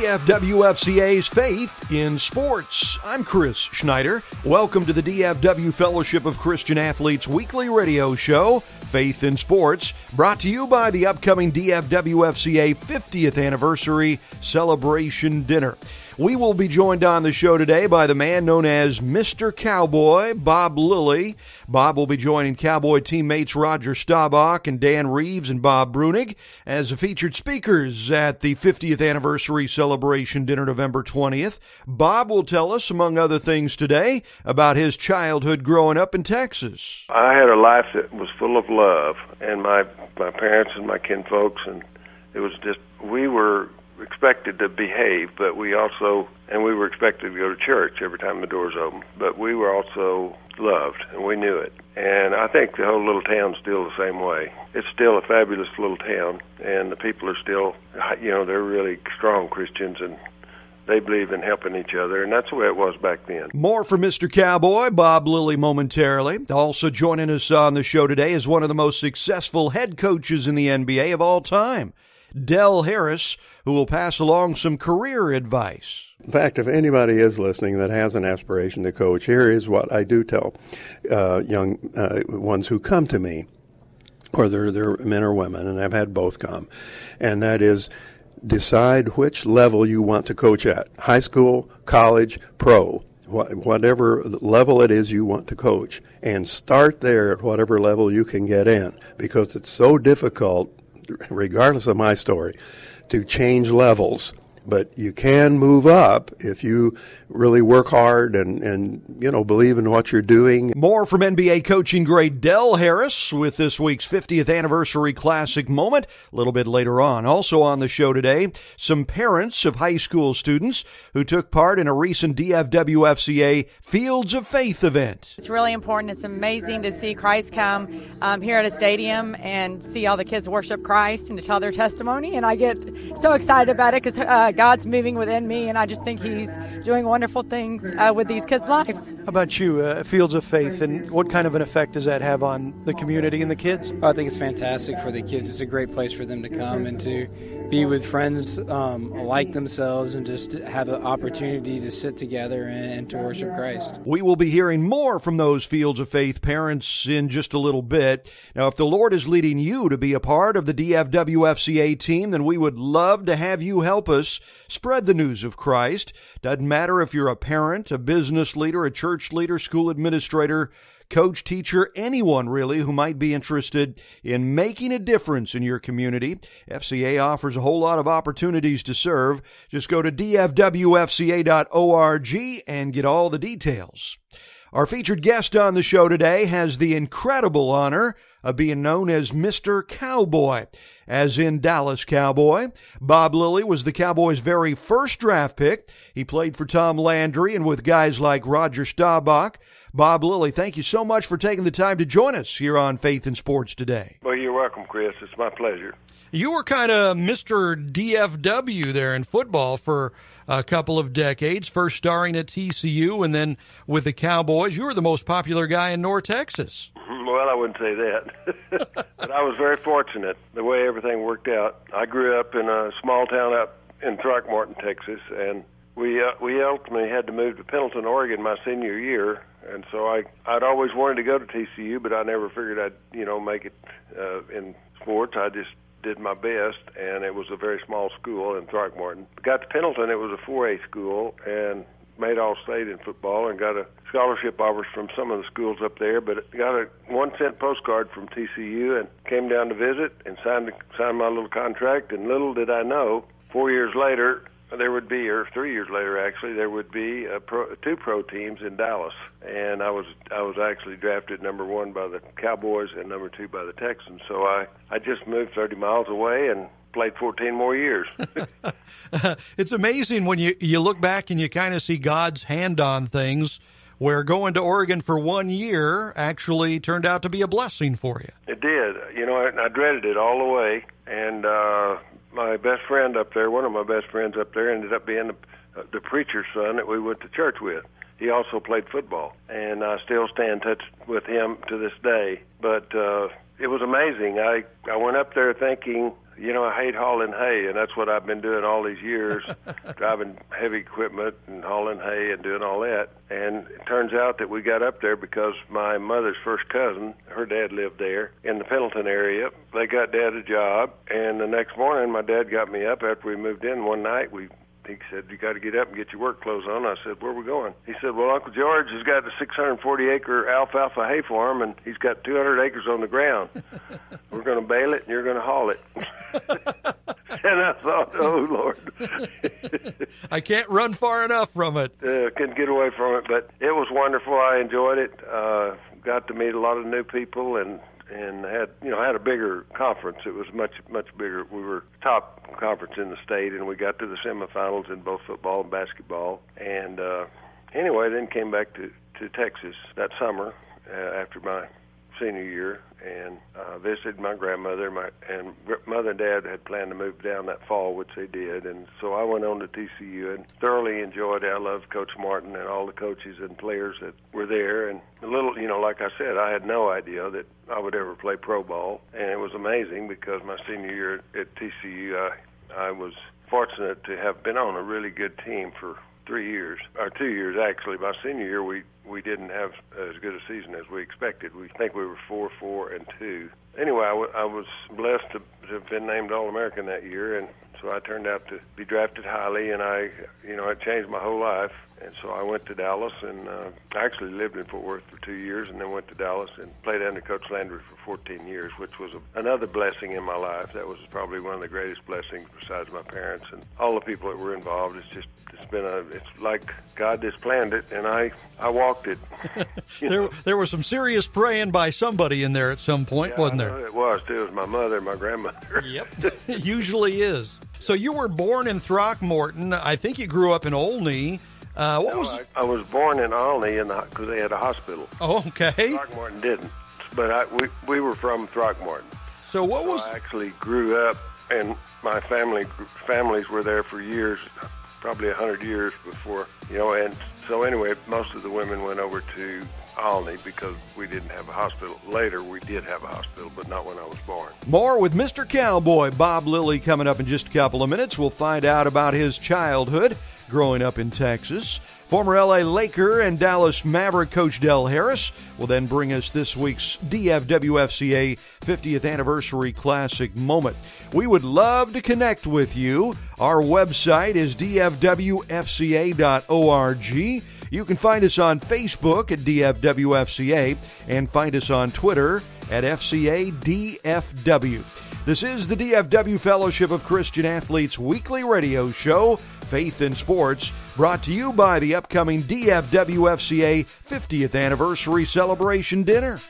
DFW FCA's Faith in Sports. I'm Chris Schneider. Welcome to the DFW Fellowship of Christian Athletes weekly radio show, Faith in Sports, brought to you by the upcoming DFW FCA 50th anniversary celebration dinner. We will be joined on the show today by the man known as Mr. Cowboy, Bob Lilly. Bob will be joining Cowboy teammates Roger Staubach and Dan Reeves and Bob Brunig as the featured speakers at the 50th anniversary celebration dinner November 20th. Bob will tell us, among other things today, about his childhood growing up in Texas. I had a life that was full of love, and my parents and my kinfolks, and it was just, we were expected to behave, but we were expected to go to church every time the doors opened, but we were also loved, and we knew it. And I think the whole little town's still the same way. It's still a fabulous little town, and the people are still, they're really strong Christians, and they believe in helping each other, and that's the way it was back then. More from Mr. Cowboy, Bob Lilly, momentarily. Also joining us on the show today is one of the most successful head coaches in the NBA of all time, Del Harris, who will pass along some career advice. In fact, if anybody is listening that has an aspiration to coach, here is what I do tell young ones who come to me, or they're men or women, and I've had both come, and that is decide which level you want to coach at, high school, college, pro, whatever level it is you want to coach, and start there at whatever level you can get in, because it's so difficult, regardless of my story, to change levels. But you can move up if you really work hard and believe in what you're doing. More from NBA coaching great Del Harris with this week's 50th anniversary classic moment a little bit later on. Also on the show today, some parents of high school students who took part in a recent DFW FCA Fields of Faith event. It's really important. It's amazing to see Christ come here at a stadium and see all the kids worship Christ and to tell their testimony. And I get so excited about it because God's moving within me, and I just think He's doing wonderful things with these kids' lives. How about you, Fields of Faith, and what kind of an effect does that have on the community and the kids? I think it's fantastic for the kids. It's a great place for them to come and to be with friends like themselves and just have an opportunity to sit together and to worship Christ. We will be hearing more from those Fields of Faith parents in just a little bit. Now, if the Lord is leading you to be a part of the DFW FCA team, then we would love to have you help us spread the news of Christ. Doesn't matter if you're a parent, a business leader, a church leader, school administrator, coach, teacher, anyone really who might be interested in making a difference in your community. FCA offers a whole lot of opportunities to serve. Just go to dfwfca.org and get all the details. Our featured guest on the show today has the incredible honor of being known as Mr. Cowboy, as in Dallas Cowboy. Bob Lilly was the Cowboys' very first draft pick. He played for Tom Landry and with guys like Roger Staubach. Bob Lilly, thank you so much for taking the time to join us here on Faith in Sports today. Well, you're welcome, Chris. It's my pleasure. You were kind of Mr. DFW there in football for a couple of decades, first starring at TCU and then with the Cowboys. You were the most popular guy in North Texas. Well, I wouldn't say that, but I was very fortunate the way everything worked out. I grew up in a small town up in Throckmorton, Texas, and we ultimately had to move to Pendleton, Oregon my senior year, and so I'd always wanted to go to TCU, but I never figured I'd make it in sports. I just did my best, and it was a very small school in Throckmorton. Got to Pendleton, it was a 4A school, and made All-State in football and got a scholarship offers from some of the schools up there, but got a 1-cent postcard from TCU and came down to visit and signed my little contract. And little did I know, 4 years later, there would be, or 3 years later actually, there would be two pro teams in Dallas. And I was actually drafted number 1 by the Cowboys and number 2 by the Texans. So I just moved 30 miles away and played 14 more years. It's amazing when you look back and you kind of see God's hand on things, where going to Oregon for 1 year actually turned out to be a blessing for you. It did. I dreaded it all the way. And my best friend up there, one of my best friends up there, ended up being the preacher's son that we went to church with. He also played football, and I still stay in touch with him to this day. But it was amazing. I went up there thinking I hate hauling hay, and that's what I've been doing all these years, driving heavy equipment and hauling hay and doing all that. And it turns out that we got up there because my mother's first cousin, her dad lived there in the Pendleton area. They got Dad a job, and the next morning my dad got me up after we moved in one night. He said, you got to get up and get your work clothes on. I said, where are we going? He said, well, Uncle George has got a 640-acre alfalfa hay farm, and he's got 200 acres on the ground. We're going to bale it, and you're going to haul it. And I thought, oh, Lord. I can't run far enough from it. Couldn't get away from it, but it was wonderful. I enjoyed it. Got to meet a lot of new people, and had a bigger conference. It was much bigger. We were top conference in the state, and we got to the semifinals in both football and basketball. And anyway, then came back to Texas that summer after my senior year, and visited my grandmother. And Mother and Dad had planned to move down that fall, which they did. And so I went on to TCU and thoroughly enjoyed it. I loved Coach Martin and all the coaches and players that were there. And a little, like I said, I had no idea that I would ever play pro ball. And it was amazing because my senior year at TCU, I was fortunate to have been on a really good team for 3 years, or 2 years actually. My senior year, we didn't have as good a season as we expected. We think we were 4-4-2. Anyway, I was blessed to have been named All-American that year, and so I turned out to be drafted highly, and it changed my whole life. And so I went to Dallas, and I actually lived in Fort Worth for 2 years, and then went to Dallas and played under Coach Landry for 14 years, which was another blessing in my life. That was probably one of the greatest blessings besides my parents and all the people that were involved. It's like God just planned it, and I walked it. There was some serious praying by somebody in there at some point, wasn't there? It was, too. It was my mother and my grandmother. Yep, it usually is. So you were born in Throckmorton. I think you grew up in Olney. I was born in Olney because they had a hospital. Oh, okay. Throckmorton didn't, but we were from Throckmorton. So what was? I actually grew up, and my families were there for years, probably 100 years before, and so anyway, most of the women went over to Olney because we didn't have a hospital. Later, we did have a hospital, but not when I was born. More with Mr. Cowboy, Bob Lilly, coming up in just a couple of minutes. We'll find out about his childhood growing up in Texas. Former L.A. Laker and Dallas Maverick coach Del Harris will then bring us this week's DFW FCA 50th Anniversary Classic moment. We would love to connect with you. Our website is dfwfca.org. You can find us on Facebook at DFWFCA and find us on Twitter at FCADFW. This is the DFW Fellowship of Christian Athletes weekly radio show, Faith in Sports, brought to you by the upcoming DFW FCA 50th Anniversary Celebration Dinner.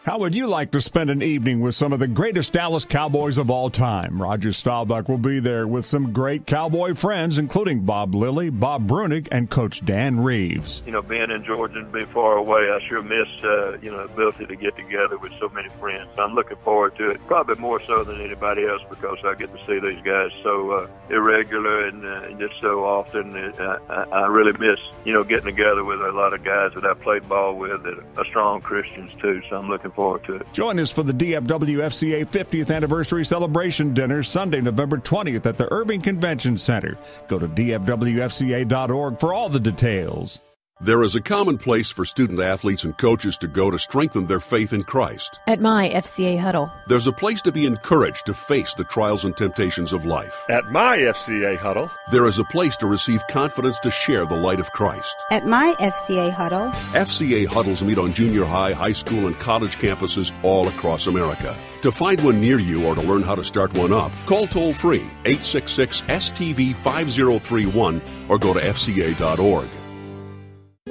How would you like to spend an evening with some of the greatest Dallas Cowboys of all time? Roger Staubach will be there with some great Cowboy friends, including Bob Lilly, Bob Brunig, and Coach Dan Reeves. Being in Georgia and being far away, I sure miss, the ability to get together with so many friends. I'm looking forward to it, probably more so than anybody else because I get to see these guys so irregular and just so often. I really miss, getting together with a lot of guys that I played ball with that are strong Christians too, so I'm looking forward to it. Join us for the DFW FCA 50th Anniversary Celebration Dinner Sunday, November 20th at the Irving Convention Center. Go to dfwfca.org for all the details. There is a common place for student athletes and coaches to go to strengthen their faith in Christ. At my FCA huddle. There's a place to be encouraged to face the trials and temptations of life. At my FCA huddle. There is a place to receive confidence to share the light of Christ. At my FCA huddle. FCA huddles meet on junior high, high school, and college campuses all across America. To find one near you or to learn how to start one up, call toll-free 866-STV-5031 or go to FCA.org.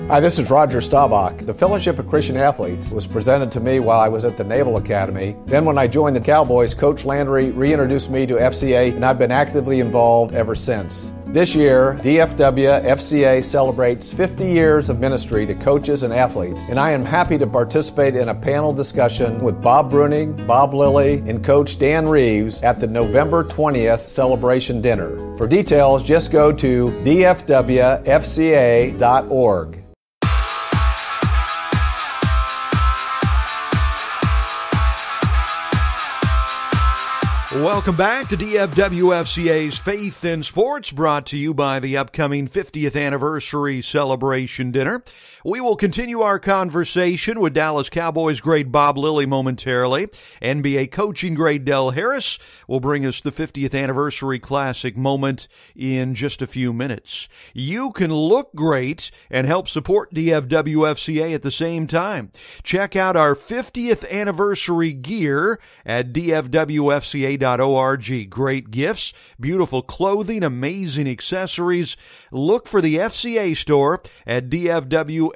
Hi, this is Roger Staubach. The Fellowship of Christian Athletes was presented to me while I was at the Naval Academy. Then when I joined the Cowboys, Coach Landry reintroduced me to FCA, and I've been actively involved ever since. This year, DFW FCA celebrates 50 years of ministry to coaches and athletes, and I am happy to participate in a panel discussion with Bob Brunig, Bob Lilly, and Coach Dan Reeves at the November 20th celebration dinner. For details, just go to dfwfca.org. Welcome back to DFW FCA's Faith in Sports, brought to you by the upcoming 50th anniversary celebration dinner. We will continue our conversation with Dallas Cowboys great Bob Lilly momentarily. NBA coaching great Del Harris will bring us the 50th anniversary classic moment in just a few minutes. You can look great and help support DFW FCA at the same time. Check out our 50th anniversary gear at dfwfca.org. Great gifts, beautiful clothing, amazing accessories. Look for the FCA store at dfwfca.org.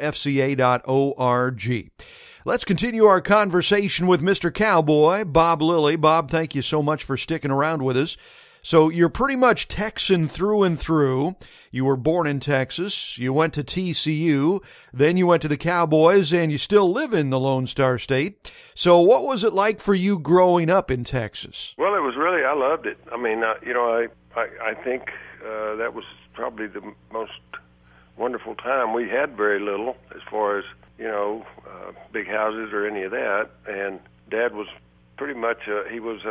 Let's continue our conversation with Mr. Cowboy, Bob Lilly. Bob, thank you so much for sticking around with us. So you're pretty much Texan through and through. You were born in Texas. You went to TCU. Then you went to the Cowboys, and you still live in the Lone Star State. So what was it like for you growing up in Texas? Well, it was really, I loved it. I mean, I think that was probably the most wonderful time. We had very little as far as, big houses or any of that. And Dad was pretty much, he was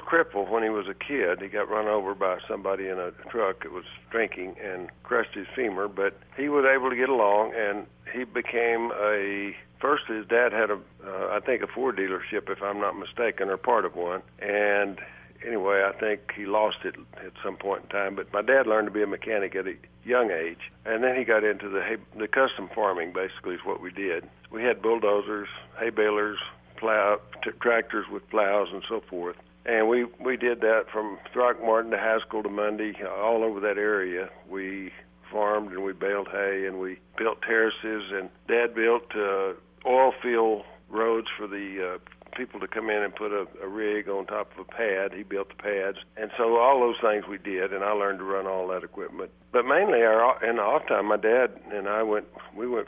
crippled when he was a kid. He got run over by somebody in a truck that was drinking and crushed his femur, but he was able to get along, and he became first his dad had I think a Ford dealership, if I'm not mistaken, or part of one. And anyway, I think he lost it at some point in time, but my dad learned to be a mechanic at a young age, and then he got into the custom farming, basically, is what we did. We had bulldozers, hay balers, tractors with plows and so forth. And we did that from Throckmorton to Haskell to Mundy, all over that area. We farmed and we baled hay and we built terraces, and Dad built oil field roads for the people to come in and put a rig on top of a pad. He built the pads. And so all those things we did, and I learned to run all that equipment. But mainly in the off time, my dad and I went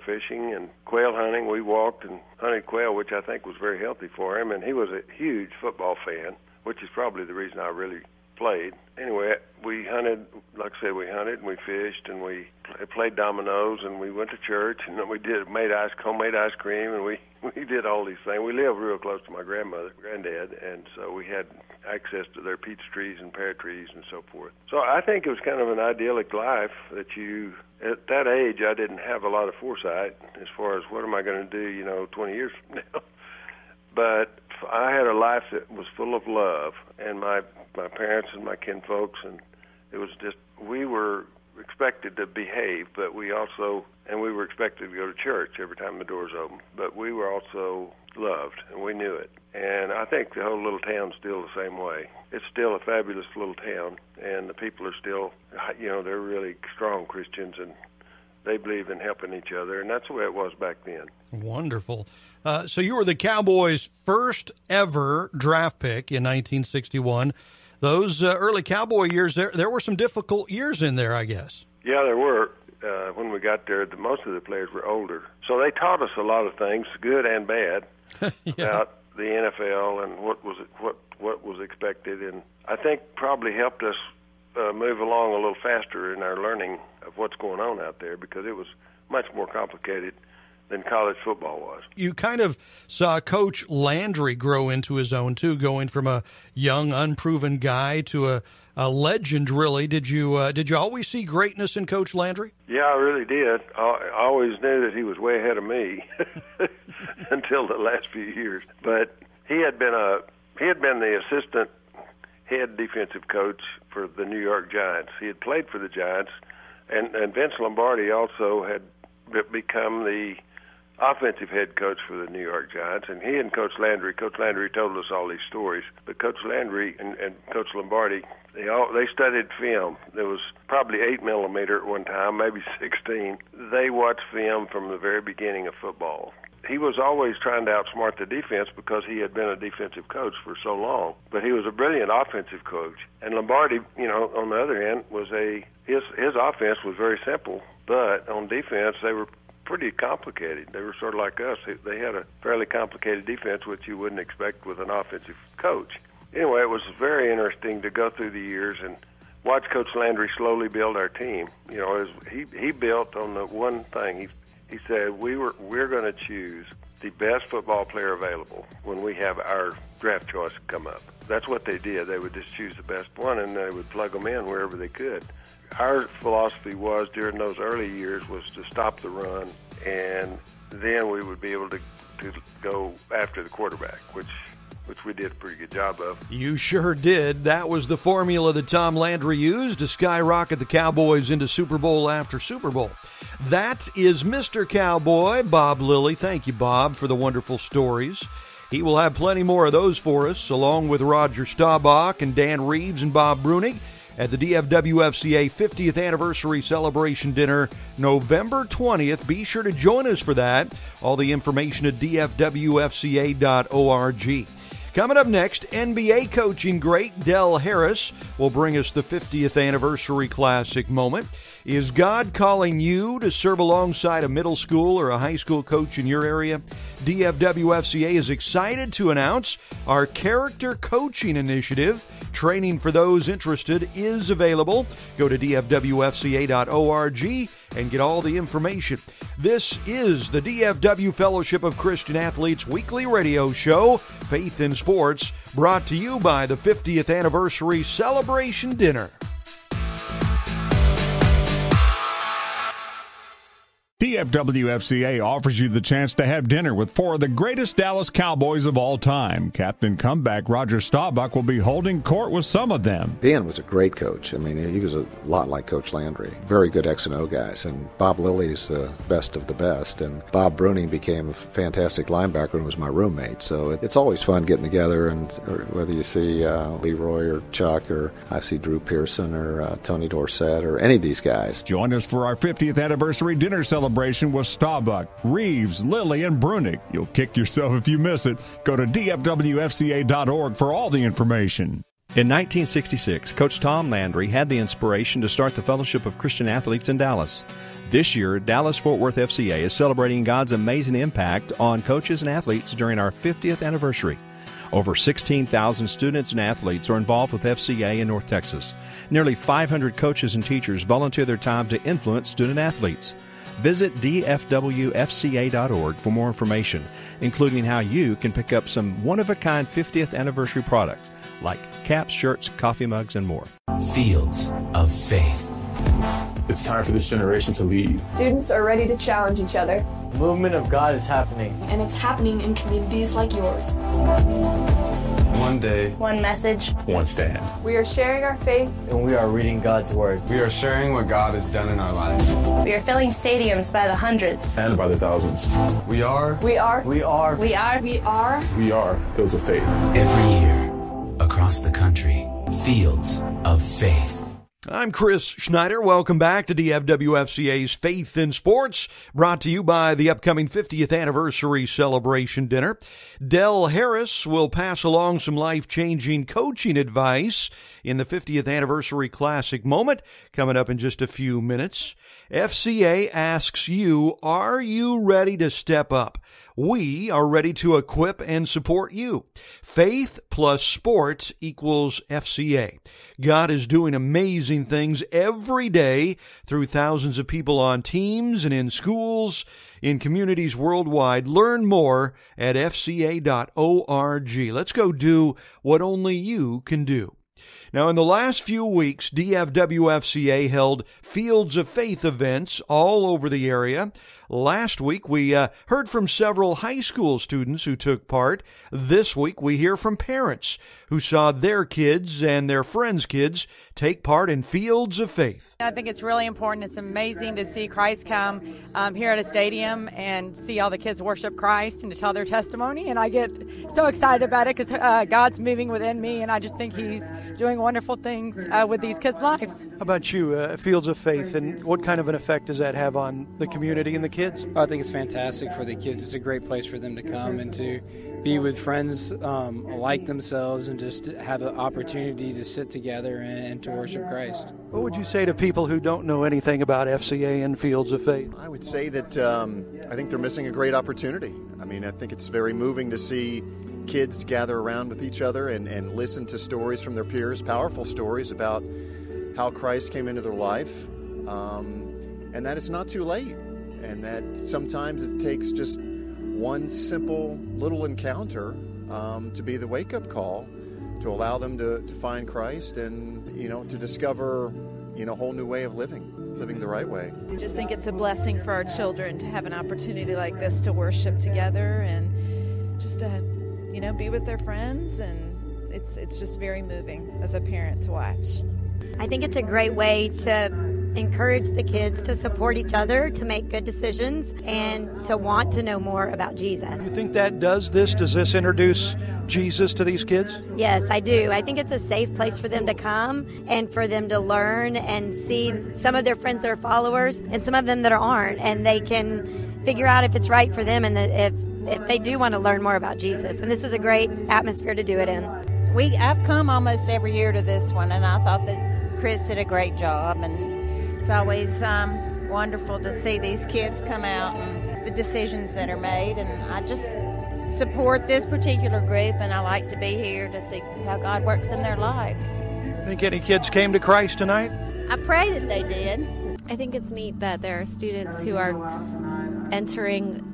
fishing and quail hunting. We walked and hunted quail, which I think was very healthy for him. And he was a huge football fan, which is probably the reason I really played. Anyway, we hunted, like I said, we hunted and we fished and we played dominoes and we went to church and we made homemade ice cream, and we did all these things. We lived real close to my granddad, and so we had access to their peach trees and pear trees and so forth. So I think it was kind of an idyllic life that at that age, I didn't have a lot of foresight as far as what am I going to do, 20 years from now. But I had a life that was full of love, and my parents and my kinfolks, and it was just, we were expected to behave, but we were expected to go to church every time the doors opened, but we were also loved, and we knew it. And I think the whole little town's still the same way. It's still a fabulous little town, and the people are still, they're really strong Christians, and they believe in helping each other, and that's the way it was back then. Wonderful. So you were the Cowboys' first ever draft pick in 1961. Those early Cowboy years, there were some difficult years in there, I guess. Yeah, there were. When we got there, most of the players were older. So they taught us a lot of things, good and bad, about the NFL and what was expected, and I think probably helped us move along a little faster in our learning of what's going on out there, because it was much more complicated than college football was. You kind of saw Coach Landry grow into his own, too, going from a young, unproven guy to a legend, really. Did you always see greatness in Coach Landry? Yeah, I really did. I always knew that he was way ahead of me until the last few years. But he had been the assistant head defensive coach for the New York Giants. He had played for the Giants, and Vince Lombardi also had become the offensive head coach for the New York Giants, and he and Coach Landry told us all these stories, but Coach Landry and Coach Lombardi, they studied film. There was probably 8mm at one time, maybe 16. They watched film from the very beginning of football. He was always trying to outsmart the defense because he had been a defensive coach for so long, but he was a brilliant offensive coach. And Lombardi, on the other hand, his offense was very simple, but on defense they were pretty complicated. They were sort of like us. They had a fairly complicated defense, which you wouldn't expect with an offensive coach. Anyway, it was very interesting to go through the years and watch Coach Landry slowly build our team. He built on the one thing. He said we're going to choose the best football player available when we have our draft choice come up. That's what they did. They would just choose the best one, and they would plug them in wherever they could. Our philosophy was during those early years was to stop the run, and then we would be able to go after the quarterback, which we did a pretty good job of. You sure did. That was the formula that Tom Landry used to skyrocket the Cowboys into Super Bowl after Super Bowl. That is Mr. Cowboy, Bob Lilly. Thank you, Bob, for the wonderful stories. He will have plenty more of those for us, along with Roger Staubach and Dan Reeves and Bob Brunig at the DFW FCA 50th Anniversary Celebration Dinner, November 20th. Be sure to join us for that. All the information at dfwfca.org. Coming up next, NBA coaching great Del Harris will bring us the 50th Anniversary Classic moment. Is God calling you to serve alongside a middle school or a high school coach in your area? DFW FCA is excited to announce our Character Coaching Initiative. Training for those interested is available. Go to dfwfca.org and get all the information. This is the DFW Fellowship of Christian Athletes weekly radio show, Faith in Sports, brought to you by the 50th Anniversary Celebration Dinner. DFW FCA offers you the chance to have dinner with four of the greatest Dallas Cowboys of all time. Captain Comeback Roger Staubach will be holding court with some of them. Dan was a great coach. I mean, he was a lot like Coach Landry. Very good X&O guys. And Bob Lilly is the best of the best. And Bob Brunig became a fantastic linebacker and was my roommate. So it's always fun getting together, and whether you see Leroy or Chuck, or I see Drew Pearson or Tony Dorsett or any of these guys. Join us for our 50th Anniversary Dinner Celebration with Staubach, Reeves, Lilly, and Brunig. You'll kick yourself if you miss it. Go to dfwfca.org for all the information. In 1966, Coach Tom Landry had the inspiration to start the Fellowship of Christian Athletes in Dallas. This year, Dallas-Fort Worth FCA is celebrating God's amazing impact on coaches and athletes during our 50th anniversary. Over 16,000 students and athletes are involved with FCA in North Texas. Nearly 500 coaches and teachers volunteer their time to influence student athletes. Visit dfwfca.org for more information, including how you can pick up some one-of-a-kind 50th anniversary products like caps, shirts, coffee mugs, and more. Fields of Faith. It's time for this generation to lead. Students are ready to challenge each other. The movement of God is happening. And it's happening in communities like yours. One day. One message. One stand. We are sharing our faith. And we are reading God's Word. We are sharing what God has done in our lives. We are filling stadiums by the hundreds. And by the thousands. We are. We are. We are. We are. We are. We are Fields of Faith. Every year, across the country, Fields of Faith. I'm Chris Schneider. Welcome back to DFW FCA's Faith in Sports, brought to you by the upcoming 50th Anniversary Celebration Dinner. Del Harris will pass along some life-changing coaching advice in the 50th Anniversary Classic moment, coming up in just a few minutes. FCA asks you, are you ready to step up? We are ready to equip and support you. Faith plus sport equals FCA. God is doing amazing things every day through thousands of people on teams and in schools, in communities worldwide. Learn more at fca.org. Let's go do what only you can do. Now, in the last few weeks, DFW FCA held Fields of Faith events all over the area. Last week, we heard from several high school students who took part. This week, we hear from parents who saw their kids and their friends' kids take part in Fields of Faith. I think it's really important. It's amazing to see Christ come here at a stadium and see all the kids worship Christ and to tell their testimony. And I get so excited about it because God's moving within me, and I just think He's doing wonderful things with these kids' lives. How about you, Fields of Faith, and what kind of an effect does that have on the community and the kids? I think it's fantastic for the kids. It's a great place for them to come and to be with friends like themselves and just have an opportunity to sit together and to worship Christ. What would you say to people who don't know anything about FCA and Fields of Faith? I would say that I think they're missing a great opportunity. I mean, I think it's very moving to see kids gather around with each other and listen to stories from their peers, powerful stories about how Christ came into their life, and that it's not too late, and that sometimes it takes just one simple little encounter to be the wake-up call to allow them to find Christ and, to discover, a whole new way of living the right way. I just think it's a blessing for our children to have an opportunity like this to worship together and just to, be with their friends, and it's just very moving as a parent to watch. I think it's a great way to encourage the kids to support each other, to make good decisions, and to want to know more about Jesus. You think that does this introduce Jesus to these kids? Yes, I do. I think it's a safe place for them to come and for them to learn and see some of their friends that are followers and some of them that aren't, and they can figure out if it's right for them and if they do want to learn more about Jesus. And this is a great atmosphere to do it in. I've come almost every year to this one, and I thought that Chris did a great job, and it's always wonderful to see these kids come out and the decisions that are made, and I just support this particular group, and I like to be here to see how God works in their lives. Think any kids came to Christ tonight? I pray that they did. I think it's neat that there are students who are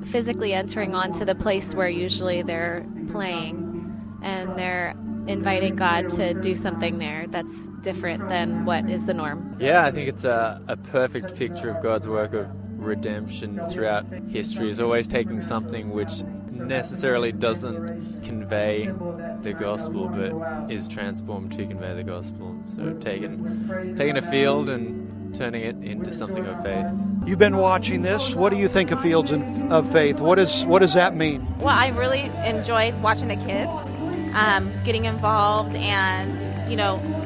physically entering onto the place where usually they're playing, and they're inviting God to do something there that's different than what is the norm. Yeah, I think it's a perfect picture of God's work of redemption throughout history. Is always taking something which necessarily doesn't convey the gospel, but is transformed to convey the gospel. So taking a field and turning it into something of faith. You've been watching this. What do you think of Fields of Faith? What does that mean? Well, I really enjoyed watching the kids getting involved, and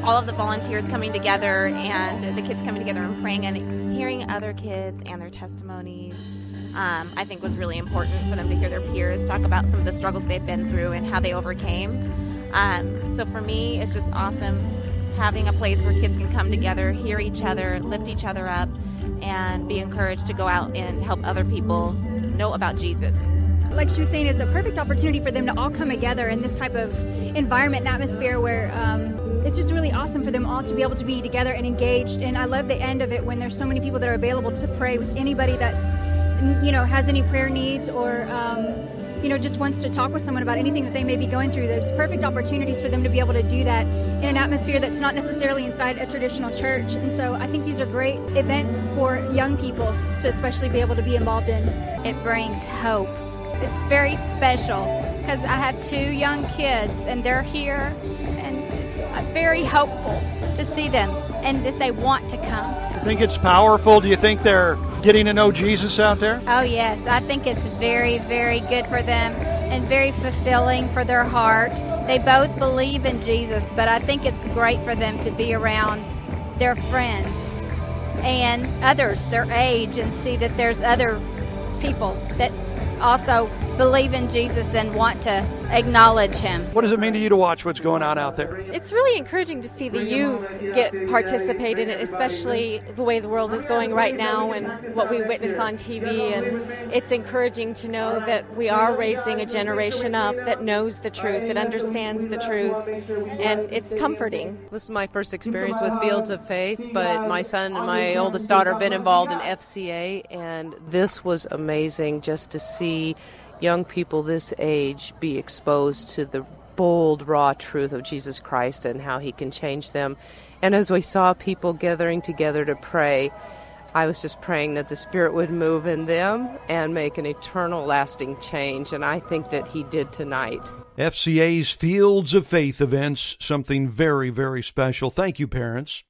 all of the volunteers coming together and the kids coming together and praying and hearing other kids and their testimonies. I think was really important for them to hear their peers talk about some of the struggles they've been through and how they overcame. So for me, it's just awesome having a place where kids can come together, hear each other, lift each other up, and be encouraged to go out and help other people know about Jesus. Like she was saying, it's a perfect opportunity for them to all come together in this type of environment and atmosphere where it's just really awesome for them all to be able to be together and engaged. And I love the end of it when there's so many people that are available to pray with anybody that's, has any prayer needs or, just wants to talk with someone about anything that they may be going through. There's perfect opportunities for them to be able to do that in an atmosphere that's not necessarily inside a traditional church. And so I think these are great events for young people to especially be able to be involved in. It brings hope. It's very special because I have 2 young kids and they're here, and it's very hopeful to see them and that they want to come. You think it's powerful? Do you think they're getting to know Jesus out there? Oh, yes. I think it's very, very good for them and very fulfilling for their heart. They both believe in Jesus, but I think it's great for them to be around their friends and others their age and see that there's other people that also believe in Jesus and want to acknowledge him. What does it mean to you to watch what's going on out there? It's really encouraging to see the youth participate in it, especially the way the world is going right now and what we witness on TV. And it's encouraging to know that we are raising a generation up that knows the truth, that understands the truth, and it's comforting. This is my first experience with Fields of Faith, but my son and my oldest daughter have been involved in FCA, and this was amazing just to see young people this age be exposed to the bold, raw truth of Jesus Christ and how he can change them. And as we saw people gathering together to pray, I was just praying that the Spirit would move in them and make an eternal, lasting change. And I think that he did tonight. FCA's Fields of Faith events, something very, very special. Thank you, parents.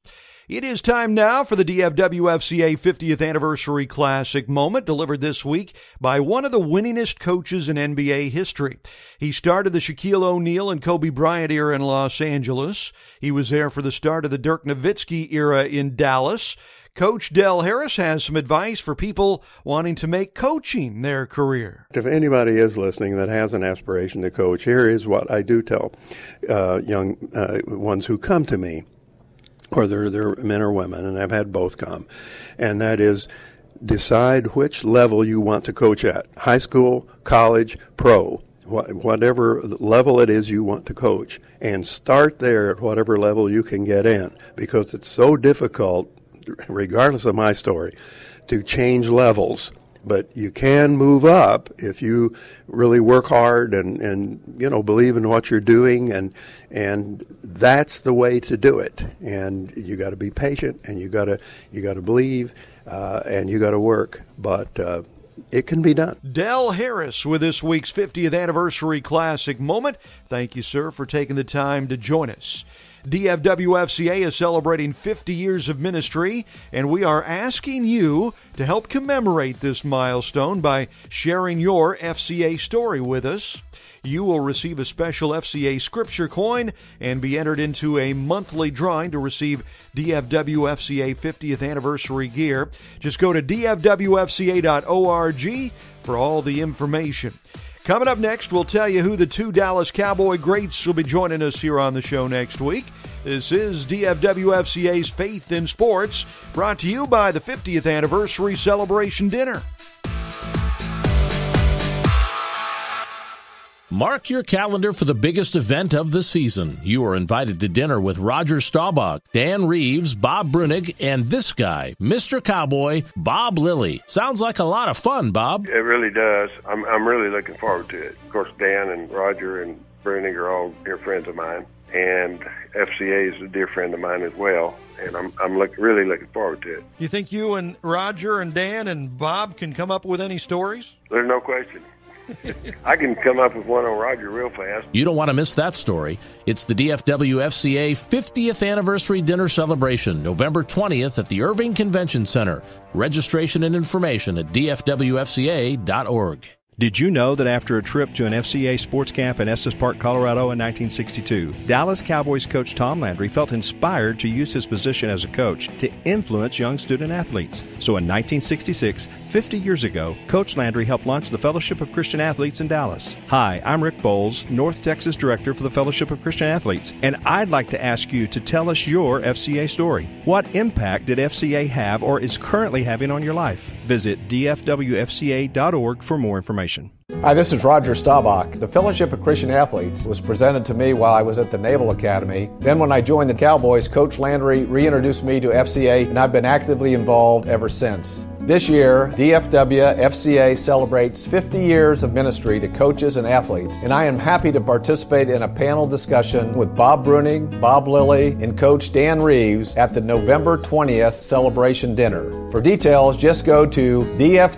It is time now for the DFW FCA 50th Anniversary Classic moment, delivered this week by one of the winningest coaches in NBA history. He started the Shaquille O'Neal and Kobe Bryant era in Los Angeles. He was there for the start of the Dirk Nowitzki era in Dallas. Coach Del Harris has some advice for people wanting to make coaching their career. If anybody is listening that has an aspiration to coach, here is what I do tell young ones who come to me, or they're men or women, and I've had both come, and that is decide which level you want to coach at, high school, college, pro, whatever level it is you want to coach, and start there at whatever level you can get in, because it's so difficult, regardless of my story, to change levels but you can move up if you really work hard and believe in what you're doing, and that's the way to do it. And you got to be patient, and you got to believe, and you got to work, but it can be done. Del Harris with this week's 50th Anniversary Classic Moment. Thank you, sir, for taking the time to join us. DFW FCA is celebrating 50 years of ministry, and we are asking you to help commemorate this milestone by sharing your FCA story with us. You will receive a special FCA scripture coin and be entered into a monthly drawing to receive DFW FCA 50th Anniversary gear. Just go to dfwfca.org for all the information. Coming up next, we'll tell you who the two Dallas Cowboy greats will be joining us here on the show next week. This is DFW FCA's Faith in Sports, brought to you by the 50th Anniversary Celebration Dinner. Mark your calendar for the biggest event of the season. You are invited to dinner with Roger Staubach, Dan Reeves, Bob Brunig, and this guy, Mr. Cowboy, Bob Lilly. Sounds like a lot of fun, Bob. It really does. I'm really looking forward to it. Of course, Dan and Roger and Brunig are all dear friends of mine, and FCA is a dear friend of mine as well, and I'm really looking forward to it. You think you and Roger and Dan and Bob can come up with any stories? There's no question. I can come up with one on Roger real fast. You don't want to miss that story. It's the DFW FCA 50th Anniversary Dinner Celebration, November 20th at the Irving Convention Center. Registration and information at dfwfca.org. Did you know that after a trip to an FCA sports camp in Estes Park, Colorado in 1962, Dallas Cowboys coach Tom Landry felt inspired to use his position as a coach to influence young student athletes. So in 1966, 50 years ago, Coach Landry helped launch the Fellowship of Christian Athletes in Dallas. Hi, I'm Rick Bowles, North Texas Director for the Fellowship of Christian Athletes, and I'd like to ask you to tell us your FCA story. What impact did FCA have or is currently having on your life? Visit dfwfca.org for more information. Hi, this is Roger Staubach. The Fellowship of Christian Athletes was presented to me while I was at the Naval Academy. Then when I joined the Cowboys, Coach Landry reintroduced me to FCA, and I've been actively involved ever since. This year, DFW FCA celebrates 50 years of ministry to coaches and athletes, and I am happy to participate in a panel discussion with Bob Brunig, Bob Lilly, and Coach Dan Reeves at the November 20th celebration dinner. For details, just go to dfwfca.org.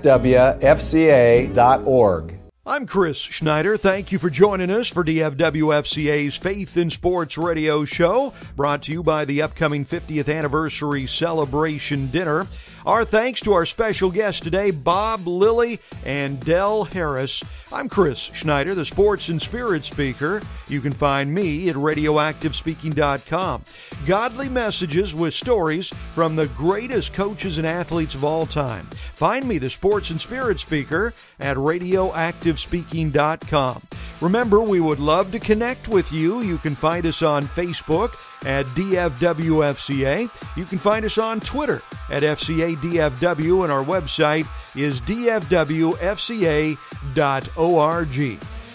I'm Chris Schneider. Thank you for joining us for DFW FCA's Faith in Sports radio show, brought to you by the upcoming 50th Anniversary Celebration Dinner. Our thanks to our special guests today, Bob Lilly and Del Harris. I'm Chris Schneider, the Sports and Spirit Speaker. You can find me at radioactivespeaking.com. Godly messages with stories from the greatest coaches and athletes of all time. Find me, the Sports and Spirit Speaker, at radioactivespeaking.com. Remember, we would love to connect with you. You can find us on Facebook at DFWFCA. You can find us on Twitter at FCADFW, and our website is dfwfca.org.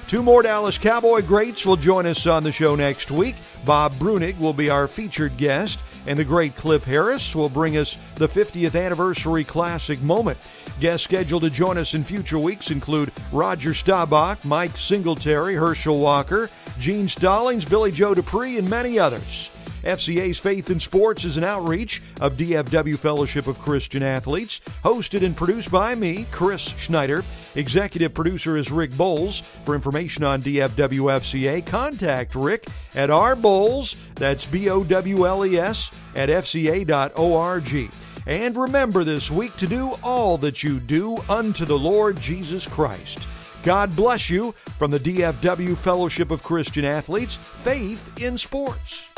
Two more Dallas Cowboy greats will join us on the show next week. Bob Brunig will be our featured guest, and the great Cliff Harris will bring us the 50th Anniversary Classic Moment. Guests scheduled to join us in future weeks include Roger Staubach, Mike Singletary, Herschel Walker, Gene Stallings, Billy Joe Dupree, and many others. FCA's Faith in Sports is an outreach of DFW Fellowship of Christian Athletes, hosted and produced by me, Chris Schneider. Executive producer is Rick Bowles. For information on DFW FCA, contact Rick at rbowles, that's BOWLES, at FCA.org. And remember this week to do all that you do unto the Lord Jesus Christ. God bless you from the DFW Fellowship of Christian Athletes, Faith in Sports.